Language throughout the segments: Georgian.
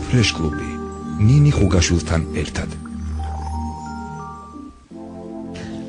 ფრეშ კლუბი ნინი ხუგაშვილთან ერთად.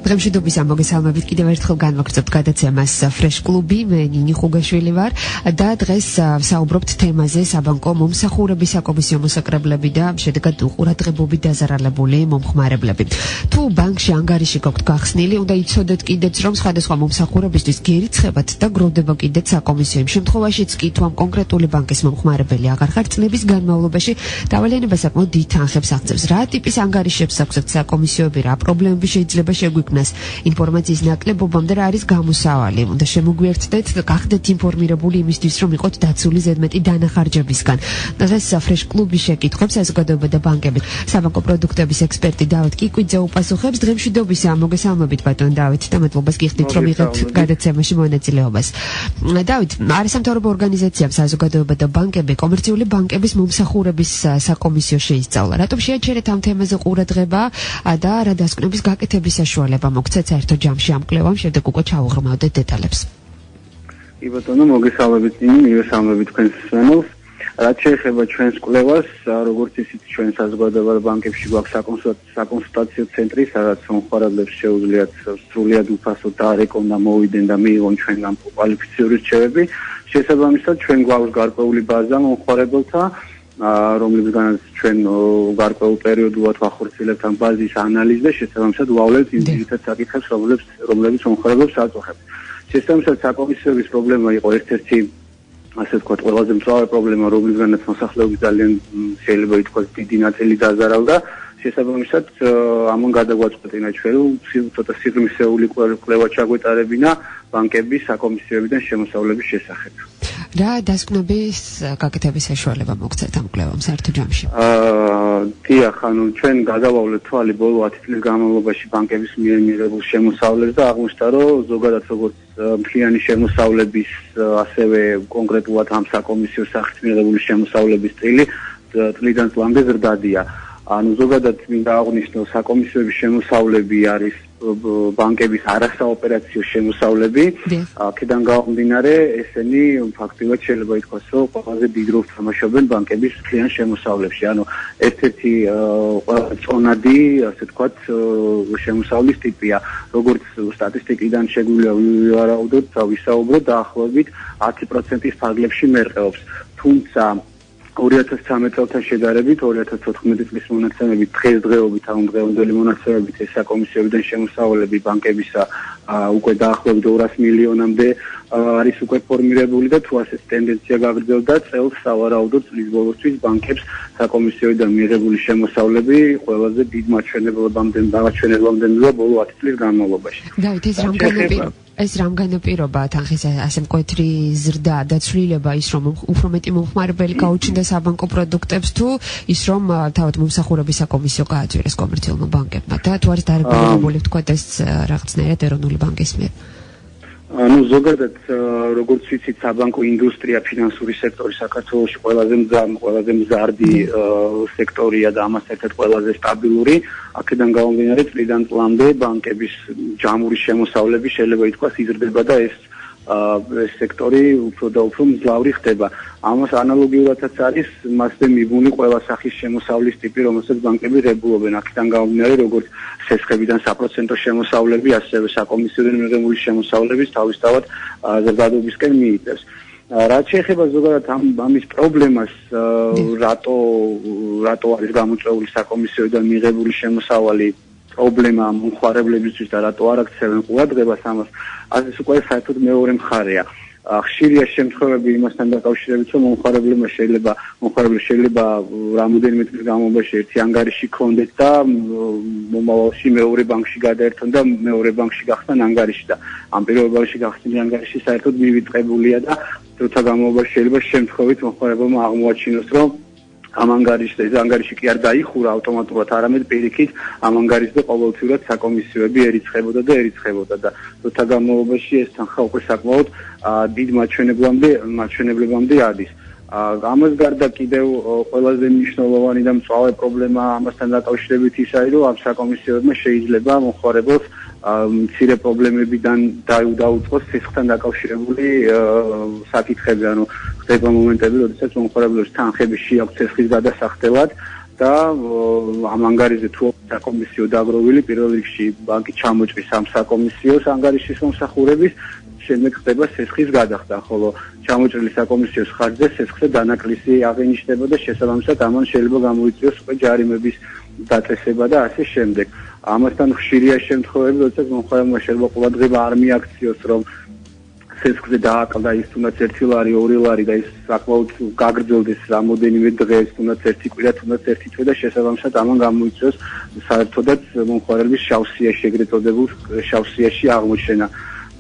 დღემშვიდობის ამოგესალმებით კიდევ ერთხელ განვაგრძობთ გადაცემას ფრეშ კლუბი. მე ნინი ხუგაშვილი ვარ და დღეს საუბრობთ თემაზე საბანკო მომსახურების საკომისიო მოსაკრებლები და შედეგად უყურადღებობით დაზარალებული მომხმარებლები. თუ ბანკში ანგარიში გაქვთ გახსნილი, უნდა იცოდეთ კიდეც, რომ სხვადასხვა მომსახურებისთვის გერიცხებათ და გროვდება კიდეც საკომისიო. იმ შემთხვევაშიც კი თუ ამ კონკრეტული ბანკის მომხმარებელი აღარ ხართ, წლების განმავლობაში დავალიანება საკმაოდ დიდ თანხებს აღწევს. რა ტიპის ანგარიშებს აქვს საკომისიოები, რა პრობლემები შეიძლება შეგვიქმნას ინფორმაციის ნაკლებობამდე რა არის გამოსავალი. უნდა შემოგვიერთდეთ და გახდეთ ინფორმირებული იმისთვის, რომ იყოთ დაცული ზედმეტი დანახარჯებისგან. დღეს ფრეშ კლუბი შეკითხვებს საზოგადოება და ბანკები. საბანკო პროდუქტების ექსპერტი დავით კიკვიძე უპასუხებს. დღემშვიდობის მოგესალმებით ბატონ დავით და მადლობას გიხდით, რომ იღებთ გადაცემაში მონაწილეობას. დავით, არასამთავრობო ორგანიზაციამ საზოგადოება და ბანკები კომერციული ბანკების მომსახურების საკომისიო შეისწავლა. რატომ შეაჩერეთ ამ თემაზე ყურადღება და რა დასკვნების გაკეთების საშუალება მოგცეთ საერთო ჯამში ამ კვლევამ, შემდეგ უკვე ჩავუღრმავდეთ დეტალებს. კი ბატონო, მოგესალმებით ნინი, მივესალმებით თქვენს მსმენელს. რაც შეეხება ჩვენს კვლევას, როგორც ისიც ჩვენ საზოგადოება ბანკებში გვაქვს საკონსულტაციო ცენტრი, სადაც მომხმარებლებს შეუძლიათ სრულიად უფასო და რეკონდა მოვიდნენ და მიიღონ ჩვენგან კვალიფიციური რჩევები. შესაბამისად, ჩვენ გვაქვს გარკვეული ბაზა მომხმარებელთა, რომლებზეც ჩვენ გარკვეულ პერიოდულად ვახორციელებთ ამ ბაზის ანალიზს და შესაბამისად ვავლევთ იმ ძირითად საკითხებს, რომლებიც მომხმარებლებს აწუხებს. შესაბამისად, საკომისიოების პრობლემა იყო ერთ-ერთი, ასე ვთქვათ, ყველაზე მწვავე პრობლემა, რომლებზეც მოსახლეობის ძალიან შეიძლება ითქვას დიდი ნაწილი დაზარალდა. შესაბამისად, ამან გადაგვაწყვეტინა ჩვენ, რომ ცოტა სიღრმისეული კვლევა ჩაგვეტარებინა ბანკების საკომისიოებიდან შემოსავლების შესახებ. რა დასკვნების გაკეთების საშუალება მოგცეთ ამ კვლევამ საერთო ჯამში? დიახ, ჩვენ გადავავლეთ თვალი ბოლო 10 წლის განმავლობაში ბანკების მიერ მიღებულ შემოსავლებს და აღმოჩნდა, რომ ზოგადად როგორც მთლიანი შემოსავლების, ასევე კონკრეტულად ამ საკომისიო სახით მიღებული შემოსავლების წლიდან წლამდე ზრდადია. ზოგადად მინდა აღვნიშნო, საკომისიოების შემოსავლები არის ბანკების არასაოპერაციო შემოსავლები. აქედან გამომდინარე, ესენი ფაქტიურად შეიძლება ითქვას, რომ ყველაზე დიდ როლს თამაშობენ ბანკების მთლიან შემოსავლებში. ერთ-ერთი ყველაზე წონადი, ასე ვთქვათ, შემოსავლის ტიპია. როგორც სტატისტიკიდან შეგვიძლია ვისაუბროთ, დაახლოებით 10%-ის ფარგლებში მერყეობს. თუმცა 2013 წელთან შედარებით 2014 წლის მონაცემებით დღესდღეობით ან დღევანდელი მონაცემებით ეს საკომისიოებიდან შემოსავლები ბანკებისა უკვე დაახლოებით 200 მილიონამდე არის უკვე ფორმირებული და თუ ასეთ ტენდენცია გაგრძელდა, წელს სავარაუდოდ წლის ბოლოსთვის ბანკებს საკომისიოებიდან მიღებული შემოსავლები ყველაზე დიდ მაჩვენებლებამდე ბოლო 10 წლის განმავლობაში. დავით, ეს რამ განაპირობა თანხის ასე მკვეთრი ზრდა და ცვლილება ის, რომ უფრო მეტი მომხმარებელი გაუჩნდა საბანკო პროდუქტებს, თუ ის, რომ თავად მომსახურების საკომისიო გააძვირეს კომერციულმა ბანკებმა და თუ არის დარეგულირებული, ვთქვათ, ეს რაღაცნაირად ეროვნული ბანკის მიერ? ზოგადად, როგორც ვიცით, საბანკო ინდუსტრია, ფინანსური სექტორი საქართველოში ყველაზე მზარდი სექტორია და ამას ერთად ყველაზე სტაბილური. აქედან გამომდინარე, წლიდან წლამდე ბანკების ჯამური შემოსავლები შეიძლება ითქვას იზრდება და ეს სექტორი უფრო და უფრო მძლავრი ხდება. ამას ანალოგიურადაც არის მასზე მიბმული ყველა სახის შემოსავლის ტიპი, რომელსაც ბანკები რეგულობენ. აქედან გამომდინარე, როგორც სესხებიდან საპროცენტო შემოსავლები, ასევე საკომისიოდან მიღებული შემოსავლების თავისთავად ზრდადობისკენ მიიწევს. რაც შეეხება ზოგადად ამის პრობლემას, რატო არის გამოწვეული საკომისიოდან მიღებული შემოსავალი პრობლემა მომხმარებლებისთვის და რატო არ აქცევენ ყურადღებას ამას, ეს უკვე საერთოდ მეორე მხარეა. ხშირია შემთხვევები იმასთან დაკავშირებით, რომ მომხმარებელმა შეიძლება რამოდენიმე წლის განმავლობაში ერთი ანგარიში ჰქონდეთ და მომავალში მეორე ბანკში გადაერთონ და მეორე ბანკში გახსნან ანგარიში და ამ პირობებში გახსნილი ანგარიში საერთოდ მივიწყებულია და როცა განმავლობაში შეიძლება შემთხვევით მომხმარებელმა აღმოაჩინოს, რომ ამ ანგარიში კი არ დაიხურა ავტომატურად, არამედ პირიქით ამ ანგარიშზე ყოველწლიურად საკომისიოები ერიცხებოდა და როცა განმავლობაში ეს თანხა უკვე საკმაოდ დიდ მაჩვენებლებამდე ადის. ამას გარდა კიდევ ყველაზე მნიშვნელოვანი და მწვავე პრობლემა ამასთან დაკავშირებით ის არის, რომ ამ საკომისიოებმა შეიძლება მომხმარებელს მცირე პრობლემებიდან დაუწყოს სისხლთან დაკავშირებული საკითხები, ხდება მომენტები, როდესაც მომხმარებლებს თანხები შეაქვს ცეცხლის გადასახდელად და ამ ანგარიშზე თუ საკომისიო დაგროვილი პირველ რიგში ბანკი ჩამოჭრის ამ საკომისიოს ანგარიშის მომსახურების შემდეგ ხდება სესხის გადახდა, ხოლო ჩამოჭრილი საკომისიოს ხარჯზე სესხზე დანაკლისი აღინიშნება და შესაბამისად ამან შეიძლება გამოიწვიოს უკვე ჯარიმების დაწესება და ასე შემდეგ. ამასთან ხშირია შემთხვევები, როდესაც მომხმარებელმა შეიძლება ყურადღება არ მიაქციოს, რომ სესხზე დააკლდა ის თუნდაც 1 ლარი, 2 ლარი და ის საკმაოდ გაგრძელდეს რამოდენიმე დღეს, თუნდაც 1 კვირა, თუნდაც 1 თვე და შესაბამისად ამან გამოიწვიოს საერთოდაც მომხმარებლის შავსიაში, ეგრეთ წოდებულ შავსიაში აღმოჩენა.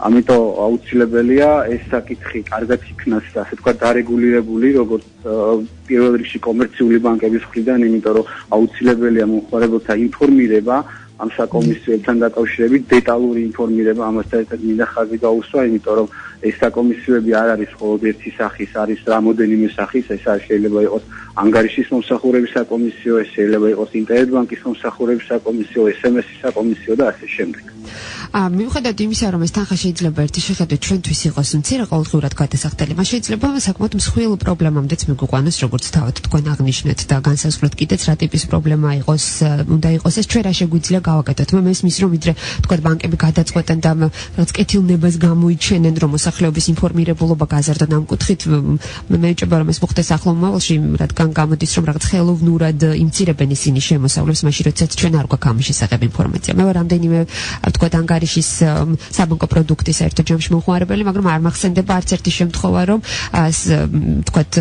ამიტომ აუცილებელია ეს საკითხი კარგად იქნას, ასე ვთქვათ, დარეგულირებული, როგორც პირველ რიგში კომერციული ბანკების მხრიდან, იმიტომ რომ აუცილებელია მომხმარებელთა ინფორმირება ამ საკომისიოებთან დაკავშირებით, დეტალური ინფორმირება, ამასთან ერთად მინდა ხაზი გაუსვა, იმიტომ რომ ეს საკომისიოები არ არის მხოლოდ ერთი სახის, არის რამოდენიმე სახის, ეს შეიძლება იყოს ანგარიშის მომსახურების საკომისიო, ეს შეიძლება იყოს ინტერნეტ ბანკის მომსახურების საკომისიო, SMS-ის საკომისიო და ასე შემდეგ. მიუხედავად იმისა, რომ ეს თანხა შეიძლება ერთი შეხედვით ჩვენთვის იყოს მცირე ყოველდღიურად გადასახდელი, მას შეიძლება საკმაოდ მსხვილ პრობლემამდეც მიგვიყვანოს, როგორც თავად თქვენ აღნიშნეთ და განსაზღვრეთ კიდეც რა ტიპის პრობლემა იყოს, უნდა იყოს ეს ჩვენ რა შეგვიძლია გავაკეთოთ. მე მესმის რომ ვიდრე თქვათ ბანკები გადაწყვეტენ და რაღაც კეთილნებას გამოიჩენენ, რომ მოსახლეობის ინფორმირებულობა გაზარდონ ამ კუთხით, მე მეჭება რომ ეს მოხდეს ახლო მომავალში, რადგან გამოდის რომ რაღაც ხელოვნურად იმცირებენ ისინი შემოსავლებს, მაშინ როდესაც ჩვენ არ გვაქვს ამის შესახებ ინფორმაცია. მე ვარ რამდენიმე თქვათ ანგარიშის საბანკო პროდუქტის საერთო ჯამში მომხმარებელი, მაგრამ არ მახსენდება არც ერთი შემთხვევა, რომ თქვათ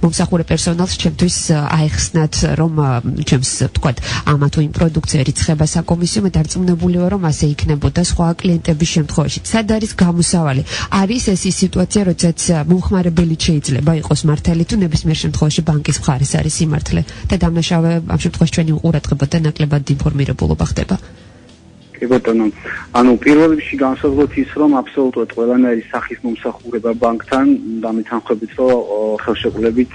მომსახურე პერსონალს ჩემთვის აეხსნათ, რომ ჩემს თქვათ ამა თუ იმ პროდუქტზე რიცხება საკომისიო, მე დარწმუნებული ვარ, რომ ასე იქნებოდა სხვა კლიენტების შემთხვევაში. სად არის გამოსავალი? არის ეს ის სიტუაცია, როდესაც მომხმარებელი შეიძლება იყოს მართალი თუ ნებისმიერ შემთხვევაში ბანკის მხარეს არის სიმართლე და დამნაშავე ამ შემთხვევაში ჩვენი ყურადღება და ნაკლებად ინფორმირებულობა ხდება. ბატონო, ანუ პირველ რიგში განსაზღვროთ ის, რომ აბსოლუტურად ყველანაირი სახის მომსახურება ბანკთან დამეთანხმებით, რომ ხელშეკრულებით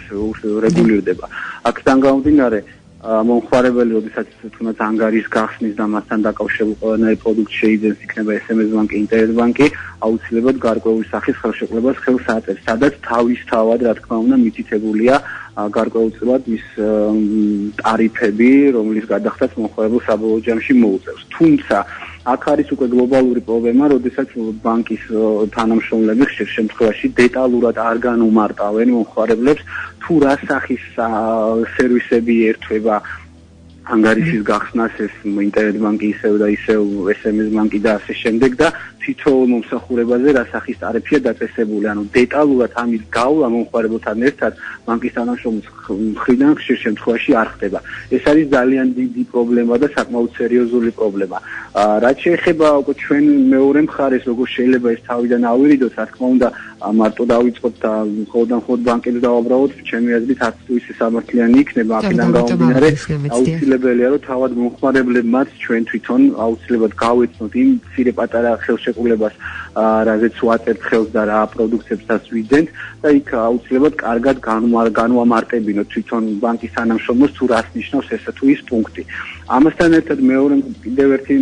რეგულირდება. აქედან გამომდინარე, მომხმარებელი, როდესაც თუნდაც ანგარიშს გახსნის და მასთან დაკავშირებულ ყველანაირი პროდუქტი შეიძენს, იქნება SMS ბანკი, ინტერნეტ ბანკი, აუცილებლად გარკვეული სახის ხელშეკრულებას ხელს აწერს, სადაც თავისთავად, რა თქმა უნდა, მითითებულია გარკვეულწილად ის ტარიფები, რომლის გადახდაც მომხმარებელს საბოლოო ჯამში მოუწევს. თუმცა აქ არის უკვე გლობალური პრობლემა, როდესაც ბანკის თანამშრომლები ხშირ შემთხვევაში დეტალურად არ განუმარტავენ მომხმარებლებს თუ რა სახის სერვისები ერთვება ანგარიშის გახსნას, ეს ინტერნეტ ბანკი ისევ და ისევ SMS ბანკი და ასე შემდეგ და თითოეულ მომსახურებაზე რა სახის ტარიფია დაწესებული. ანუ დეტალურად ამის გავლა მომხმარებელთან ერთად ბანკის თანამშრომლის მხრიდან ხშირ შემთხვევაში არ ხდება. ეს არის ძალიან დიდი პრობლემა და საკმაოდ სერიოზული პრობლემა. რაც შეეხება უკვე ჩვენ მეორე მხარეს, როგორ შეიძლება ეს თავიდან ავირიდოთ, რა თქმა უნდა, მარტო დავიწყოთ და მხოლოდ ბანკებს დავაბრალოთ, ჩემი აზრით არც თუ ისე სამართლიანი იქნება, აქედან გამომდინარე, აუცილებელია, რომ თავად მომხმარებლებმაც ჩვენ თვითონ აუცილებლად გავეცნოთ იმ მცირე პატარა ხელშეკრულებას, რაზეც ვაწერთ ხელს და რა პროდუქტებსაც ვიძენთ და იქ აუცილებლად კარგად განვამარტებინოთ თვითონ ბანკის თანამშრომლებს თუ რას ნიშნავს ესა თუ ის პუნქტი. ამასთან ერთად მეორე კიდევ ერთი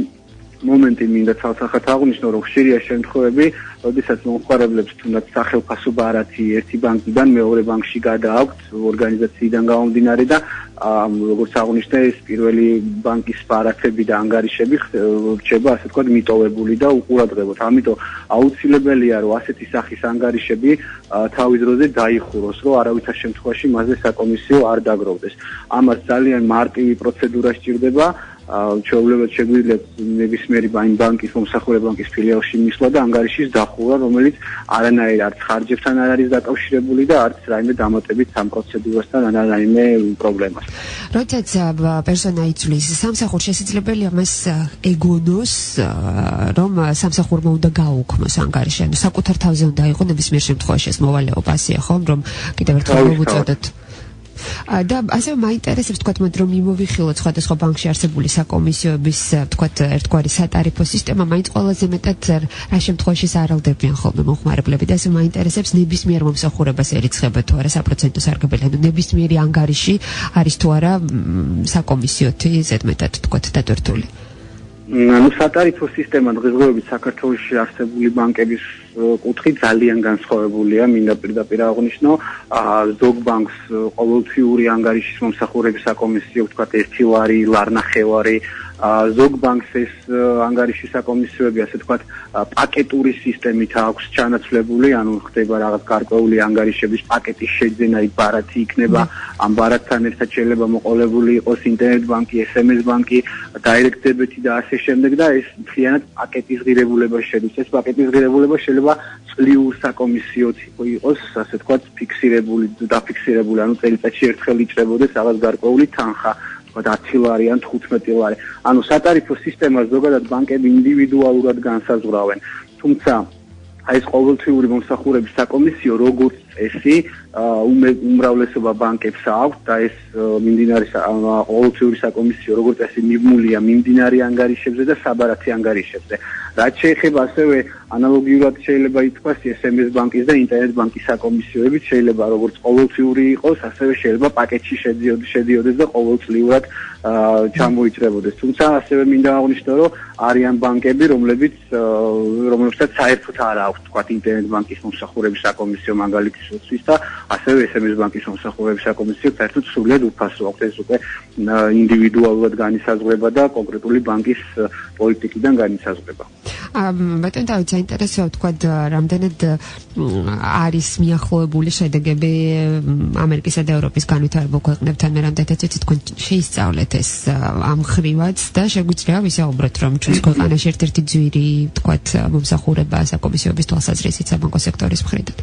მომენტი მინდა ცალსახად აღვნიშნო, რომ ხშირია შემთხვევები, როდესაც მომხმარებლებს თუნდაც სახელფასო ბარათი ერთი ბანკიდან მეორე ბანკში გადააქვთ ორგანიზაციიდან გამომდინარე და როგორც აღვნიშნე, ეს პირველი ბანკის ბარათები და ანგარიშები რჩება, ასე ვთქვათ, მიტოვებული და უყურადღებოთ. ამიტომ აუცილებელია, რომ ასეთი სახის ანგარიშები თავის დროზე დაიხუროს, რომ არავითარ შემთხვევაში მასზე საკომისიო არ დაგროვდეს. ამას ძალიან მარტივი პროცედურა სჭირდება. ჩვეულებრივ შეგვიძლია ნებისმიერი ბანკის მომსახურე ბანკის ფილიალში მისვლა და ანგარიშის დახურვა, რომელიც არანაირ არც ხარჯებთან არ არის დაკავშირებული და არც რაიმე დამატებით ამ პროცედურასთან არ რაიმე პრობლემას. როდესაც პერსონა იცვლის სამსახურს, შესაძლებელია მას ეგონოს, რომ სამსახურმა უნდა გაუქმოს ანგარიში, ანუ საკუთარ თავზე უნდა იყოს ნებისმიერ შემთხვევაში ეს მოვალეობა, ასეა ხომ, რომ კიდევ ერთხელ მოვუწოდოთ. და ასევე მაინტერესებს თქვათ მათ რომ მიმოვიხილოთ სხვადასხვა ბანკში არსებული საკომისიოების თქვათ ერთგვარი სატარიფო სისტემა, მაინც ყველაზე მეტად რა შემთხვევაში არალდებიან ხოლმე მომხმარებლები და ასე მაინტერესებს ნებისმიერ მომსახურებას ერიცხება თუ არა საპროცენტო სარგებელი, ანუ ნებისმიერი ანგარიში არის თუ არა საკომისიოთი ზედმეტად თქვათ დატვირთული. ну სატარიფო სისტემა დღესდღეობით საქართველოში არსებული ბანკების კუთხით ძალიან განსხვავებულია, მინდა პირდაპირ აღნიშნო, ზოგ ბანკს ყოველთვიური ანგარიშის მომსახურების საკომისიო, ვთქვათ, 1 ლარი, ლარნახევარი, ზოგ ბანკს ეს ანგარიშის საკომისიოები, ასე ვთქვათ, პაკეტური სისტემით აქვს ჩანაცვლებული, ანუ ხდება რაღაც გარკვეული ანგარიშების პაკეტის შეძენა, იქ ბარათი იქნება, ამ ბარათთან ერთად შეიძლება მოყოლებული იყოს ინტერნეტ ბანკი, SMS ბანკი, direct debit-ი და ასე შემდეგ და ეს მთლიანად პაკეტის ღირებულება შედის. ეს პაკეტის ღირებულება შეიძლება წლიურ საკომისიოც იყოს, ასე ვთქვათ, ფიქსირებული, დაფიქსირებული, ანუ წელიწადში ერთხელ იჭრებოდეს რაღაც გარკვეული თანხა. 10 ლარი ან 15 ლარი. ანუ სატარიფო სისტემას ზოგადად ბანკები ინდივიდუალურად განსაზღვრავენ. თუმცა აი ეს ყოველთვიური მომსახურების საკომისიო როგორც წესი უმრავლესობა ბანკებს აქვს და ეს მიმდინარე ყოველთვიური საკომისიო როგორც წესი მიბმულია მიმდინარე ანგარიშებზე და საბარათი ანგარიშებზე. რაც შეეხება ასევე ანალოგიურად შეიძლება ითქვას SMS ბანკის და ინტერნეტ ბანკის საკომისიოებით შეიძლება როგორც ყოველთვიური იყოს, ასევე შეიძლება პაკეტში შედიოდეს და ყოველწლიურად ჩამოიჭრებოდეს. თუმცა ასევე მინდა აღვნიშნო, რომ არიან ბანკები, რომლებსაც საერთოდ არ აქვს თქვათ ინტერნეტ ბანკის მომსახურების საკომისიო მაგალითისთვის და ასევე SMS ბანკის მომსახურების საკომისიო საერთოდ სრულად უფასო აქვს. ეს უკვე ინდივიდუალურად განისაზღვრება და კონკრეტული ბანკის პოლიტიკიდან განისაზღვრება. ბატონო დავით, საინტერესოა თქვათ, რამდენად არის მიახლოებული შედეგები ამერიკისა და ევროპის განვითარებულ ქვეყნებთან, მე რამდენად თქვენ შეისწავლეთ ეს ამ ხრივაც და შეგვიძლია ვისაუბროთ, რომ ჩვენს ქვეყანაში ერთ-ერთი ძვირი თქვათ მომსახურება საკომისიოების თვალსაზრისით საბანკო სექტორის მხრიდან.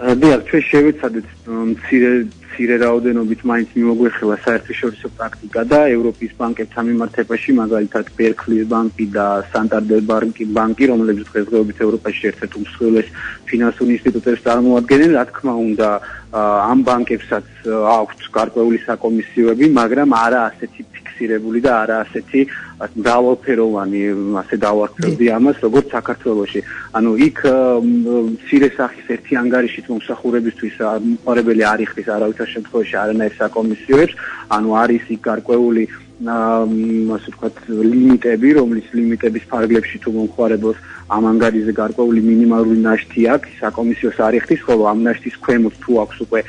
დიახ, ჩვენ შევეცადეთ მცირე რაოდენობით მაინც მიმოგვეხილა საერთაშორისო პრაქტიკა და ევროპის ბანკებთან მიმართებაში, მაგალითად ბერკლის ბანკი და სანტანდერ ბანკი, რომლებიც დღესდღეობით ევროპაში ერთ-ერთ უმსხვილეს ფინანსურ ინსტიტუტებს წარმოადგენენ, რა თქმა უნდა, ამ ბანკებსაც აქვთ გარკვეული საკომისიოები, მაგრამ არა ასეთი ფიქსირებული და არა ასეთი მრავალფეროვანი, ასე დავარქრებდი ამას, როგორც საქართველოში. ანუ იქ მცირე სახის ერთი ანგარიშით მომსახურებისთვის მომხმარებელი არ იხდის არავითარ შემთხვევაში არანაირ საკომისიოებს, ანუ არის იქ გარკვეული ასე ვთქვათ ლიმიტები, რომლის ლიმიტების ფარგლებში თუ მომხმარებელს ამ ანგარიშზე გარკვეული მინიმალური ნაშთი აქვს, საკომისიოს არ იხდის, ხოლო ამ ნაშთის ქვემოთ თუ აქვს უკვე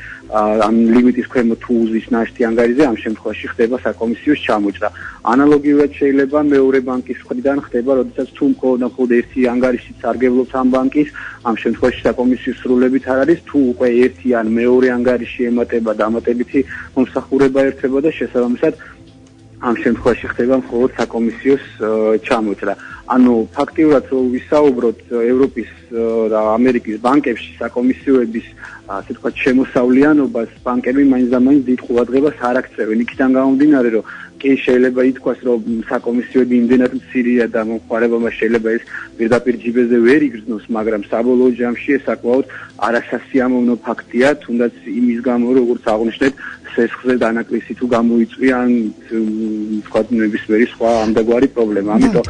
ამ ლიმიტის ქვემოთ თუ უზის ნაშთი ანგარიშზე, ამ შემთხვევაში ხდება საკომისიოს ჩამოჭრა. ანალოგიურად შეიძლება მეორე ბანკის მხრიდან ხდება, როდესაც თუ მხოლოდ ერთი ანგარიშით სარგებლობს ამ ბანკის, ამ შემთხვევაში საკომისიო სრულებით არ არის, თუ უკვე ერთი ან მეორე ანგარიში ემატება დამატებითი მომსახურება ერთება და შესაბამისად ამ შემთხვევაში ხდება მხოლოდ საკომისიოს ჩამოჭრა. ანუ ფაქტიურად ვისაუბროთ ევროპის და ამერიკის ბანკებში საკომისიოების ასე ვთქვათ შემოსავლიანობას, ბანკები მაინც და მაინც დიდ ყურადღებას არ აქცევენ. იქიდან გამომდინარე, რომ კი შეიძლება ითქვას, რომ საკომისიოები იმდენად მცირეა და მომხმარებელმა შეიძლება ეს პირდაპირ ჯიბეზე ვერ იგრძნოს, მაგრამ საბოლოო ჯამში ეს საკმაოდ არასასიამოვნო ფაქტია, თუნდაც იმის გამო, როგორც აღნიშნეთ, სესხზე დანაკლისი თუ გამოიწვია ან ვთქვათ ნებისმიერი სხვა ამდაგვარი პრობლემა. ამიტომ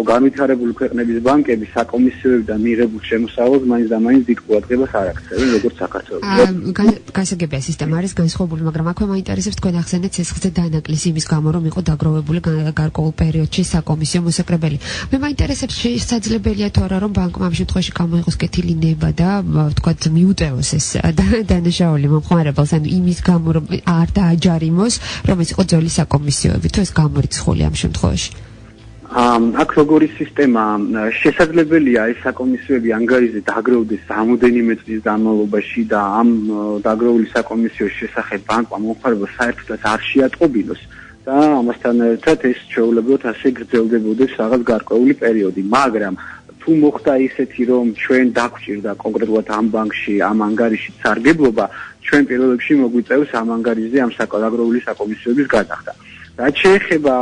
განვითარებული ქვეყნების ბანკები საკომისიოებიდან მიღებულ შემოსავალს მაინც და მაინც დიდ ყურადღებას არ აქცევენ, როგორც საქართველოს. გასაგებია სისტემა არის განსხვავებული, მაგრამ აქვე მაინტერესებს თქვენ ახსენეთ სესხზე დანაკლისი იმის გამო, რომ იყო დაგროვებული გარკვეულ პერიოდში საკომისიო მოსაკრებელი. მე მაინტერესებს შესაძლებელია თუ არა, რომ ბანკმა ამ შემთხვევაში გამოიყოს კეთილი ნება და ვთქვათ მიუტევოს ეს დანაშაული მომხმარებელს, ანუ იმის გამო, რომ არ დააჯარიმოს, რომ ეს იყო ძველი საკომისიოები, თუ ეს გამორიცხული ამ შემთხვევაში. აქ როგორი სისტემა შესაძლებელია ეს საკომისიოები ანგარიშზე დაგროვდეს რამოდენიმე წლის განმავლობაში და ამ დაგროვული საკომისიოს შესახებ ბანკმა მომხმარებელს საერთოდ არ შეატყობინოს და ამასთან ერთად ეს ჩვეულებრივად ასე გრძელდებოდეს რაღაც გარკვეული პერიოდი, მაგრამ თუ მოხდა ისეთი, რომ ჩვენ დაგვჭირდა კონკრეტულად ამ ბანკში ამ ანგარიშით სარგებლობა, ჩვენ პირველ რიგში მოგვიწევს ამ ანგარიშზე ამ დაგროვული საკომისიოების გადახდა. რაც შეეხება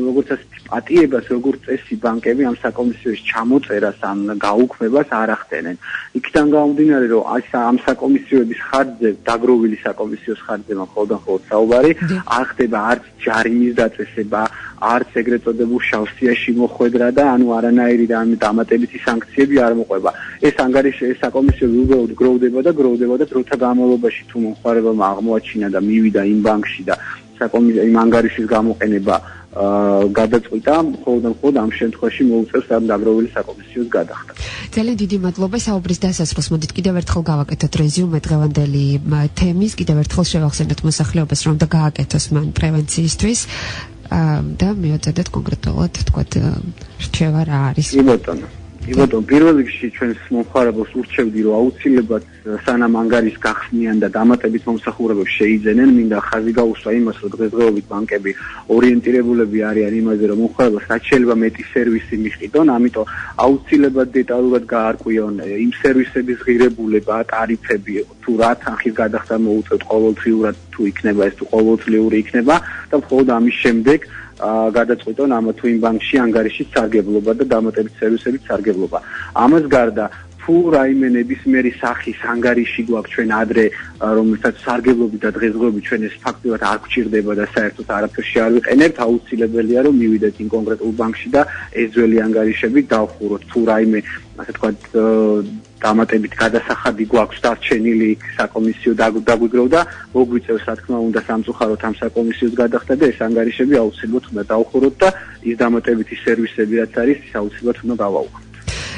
როგორც პატიებას, როგორც წესი ბანკები ამ საკომისიოს ჩამოწერას ან გაუქმებას არ ახდენენ. იქიდან გამომდინარე, რომ ამ საკომისიოების ხარჯზე, დაგროვილი საკომისიოს ხარჯზე მხოლოდ საუბარი, არ ხდება არც ჯარიმის დაწესება, არც ეგრეთ წოდებულ შავსიაში მოხვედრა და ანუ არანაირი დამატებითი სანქციები არ მოყვება. ეს საკომისიები უბრალოდ გროვდება და დროთა განმავლობაში თუ მომხმარებელმა აღმოაჩინა და მივიდა იმ ბანკში და იმ ანგარიშის გამოყენება გადაწყვიტა მხოლოდ ამ შემთხვევაში მოუწევს ამ დაგროვილი საკომისიოს გადახდა. ძალიან დიდი მადლობა საუბრის დასასრულს. მოდით კიდევ ერთხელ გავაკეთოთ რეზიუმე დღევანდელი თემის, კიდევ ერთხელ შევახსენოთ მოსახლეობას, რომ და გააკეთოს მან პრევენციისთვის და მიუწოდეთ კონკრეტულად თქვათ რჩევა რა არის. კი ბატონო, პირველ რიგში ჩვენს მომხმარებელს ურჩევდი, რომ აუცილებლად სანამ ანგარის გახსნიან და დამატებით მომსახურებებს შეიძენენ, მინდა ხაზი გაუსვა იმას, რომ დღესდღეობით ბანკები ორიენტირებულები არიან იმაზე, რომ მომხმარებელს რაც შეიძლება მეტი სერვისი მიჰყიდონ, ამიტომ აუცილებლად დეტალურად გაარკვიონ იმ სერვისების ღირებულება, ტარიფები, თუ რა თანხის გადახდა მოუწევთ ყოველდღიურად, თუ იქნება ეს თუ ყოველწლიური იქნება და მხოლოდ ამის შემდეგ გადაწყვიტონ ამა თუ იმ ბანკში ანგარიშის სარგებლობა და დამატებით სერვისების სარგებლობა. ამას გარდა თუ რაიმე ნებისმიერი სახის ანგარიში გვაქვს ჩვენ ადრე, რომელსაც სარგებლობით და დღესდღეობით ჩვენ ეს ფაქტობრივად არ გვჭირდება და საერთოდ არაფერში არ ვიყენებთ, აუცილებელია რომ მივიდეთ იმ კონკრეტულ ბანკში და ეს ძველი ანგარიშები დავხუროთ. თუ რაიმე, ასე ვთქვათ, დამატებით გადასახადი გვაქვს დარჩენილი საკომისიო დაგვიგროვდა, მოგვიწევს რა თქმა უნდა სამწუხაროდ ამ საკომისიოს გადახდა და ეს ანგარიშები აუცილებლად უნდა დავხუროთ და ის დამატებითი სერვისები რაც არის, ის აუცილებლად უნდა გავაუხმოთ.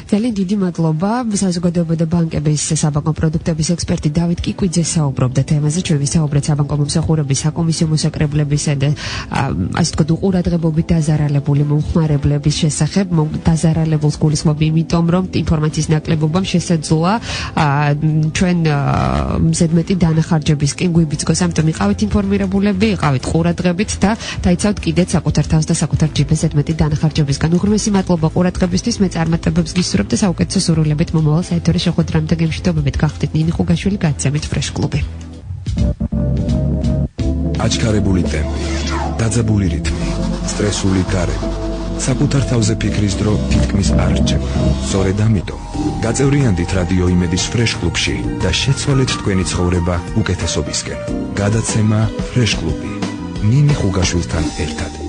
ძალიან დიდი მადლობა. საზოგადოება და ბანკების საბანკო პროდუქტების ექსპერტი დავით კიკვიძე საუბრობდა თემაზე. ჩვენ ვისაუბრეთ საბანკო მომსახურების საკომისიო მოსაკრებლებისა და ასე ვთქვათ უყურადღებობით დაზარალებული მომხმარებლების შესახებ. დაზარალებულს გულისხმობ იმიტომ, რომ ინფორმაციის ნაკლებობამ შესაძლოა ჩვენ ზედმეტი დანახარჯებისკენ გვიბიძგოს. ამიტომ იყავით ინფორმირებულები, იყავით ყურადღებით და დაიცავთ კიდეც საკუთარ თავს და საკუთარ ჯიბეს ზედმეტი დანახარჯებისგან. უღრმესი მადლობა ყურადღებისთვის. მე წარმატებებს გისურვებ და საუკეთესო სურვილებით მომავალ საერთო შეხვედრამდე გემშვიდობებით. გახდით ნინი ხუგაშვილი, გაცემით ფრეშ კლუბი. აჩქარებული ტემპი, დაძაბული რითმი, სტრესული გარემო, საკუთარ თავზე ფიქრის დრო თითქმის არ რჩება. სწორედ ამიტომ გაწევრიანდით რადიო იმედის ფრეშ კლუბში და შეცვალეთ თქვენი ცხოვრება უკეთესობისკენ. გადაცემა ფრეშ კლუბი, ნინი ხუგაშვილთან ერთად.